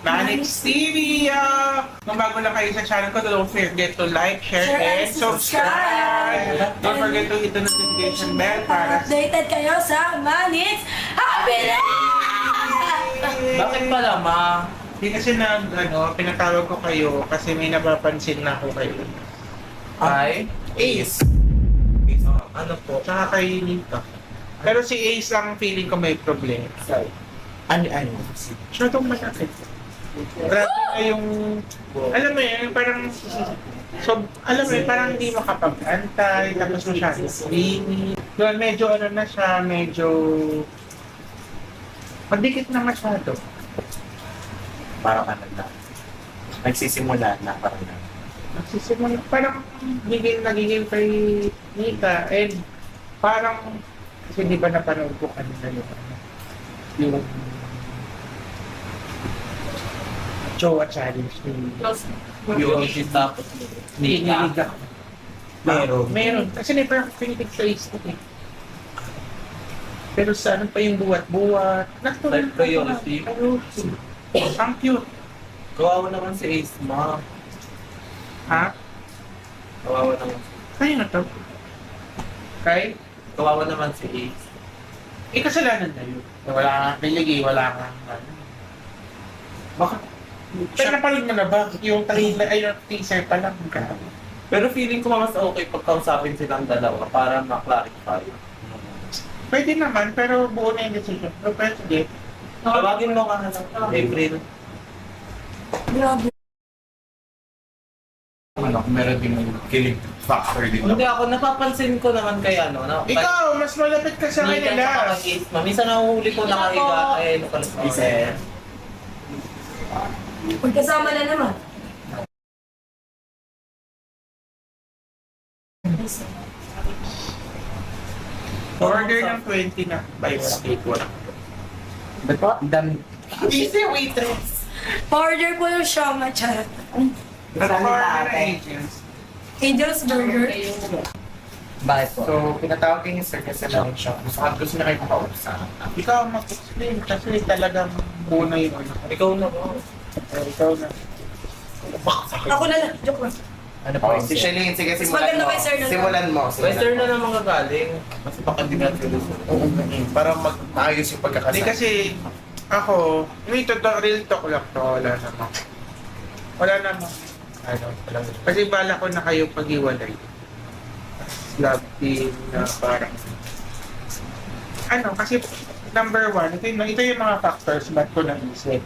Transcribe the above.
Manix TV! Kung bago lang kayo sa channel ko, don't forget to like, share, and subscribe! Don't forget to hit the notification bell para Updated kayo sa Manix Happiness! Bakit pala, ma? Hindi kasi pinatawag ko kayo kasi may napapansin na ako kayo. Ay? Ace! Ano po? Tsaka kay Nita. Pero si Ace ang feeling ko may problema. Ano? Siya itong masakit. Grabe na yung... Alam mo yun, parang... So, alam mo yun, parang hindi makapag-antay, tapos masyado clingy. Doon, medyo na siya, medyo... Magdikit na masyado. Parang ano na. Nagsisimula na parang na. Nagsisimula, parang nagiging kay Nika, and parang... Kasi di ba napanood ko kanina yung Jowa Challenge ni Yung tapos Nika. Meron. Meron. Kasi may parang pinitig sa Facebook eh. Pero sa ano pa yung buwat-buwat. Like priority. Ang cute. Kawawa naman si Ace, ma. Ha? Kawawa naman. Kaya na to. Kay? Kawawa naman si Ace. Eh, kasalanan na yun. Wala kang piligi, wala kang ano. Bakit? Pero napanood mo na ba? Yung trailer, ay yung teaser pa lang. Pero feeling ko mas okay pagkausapin silang dalawa para ma-clarify. Pwede naman, pero buo na yung decision. Pero pwede. Tawagin mo ka na lang, April. Grabe. Ano, meron din yung kilig factor din. Hindi ako, napapansin ko naman kay ano. Ikaw, mas malapit ka sa kanila. Minsan nahuhuli ko nakahiga, eh, Isa. Magkasama na naman. Order ng 20 na. Buy one, take one. Easy waitress. Order po yung siomai charot. At for agents. Angel's Burger. Bakit po? So, pinatawag yung sir kasi lang siya. Gusto na kayo makausap. Ikaw ang mag-explain kasi talagang muna yung ano. Ikaw na po. Ikaw na. Ako na lang. Joke lang. Ano po? Si Shalene, sige, Mas simulan maganda mo. kay sir na lang. Simulan mo. Western na naman kagaling. Mas baka din natin Para maayos yung Hindi pagkakasal. kasi ako, may real talk lang to. Wala naman. Wala naman. Ano, kasi bala ko na kayo pag-iwalay. Love team na parang ano, kasi number one, ito yung mga factors ba't ko naisip.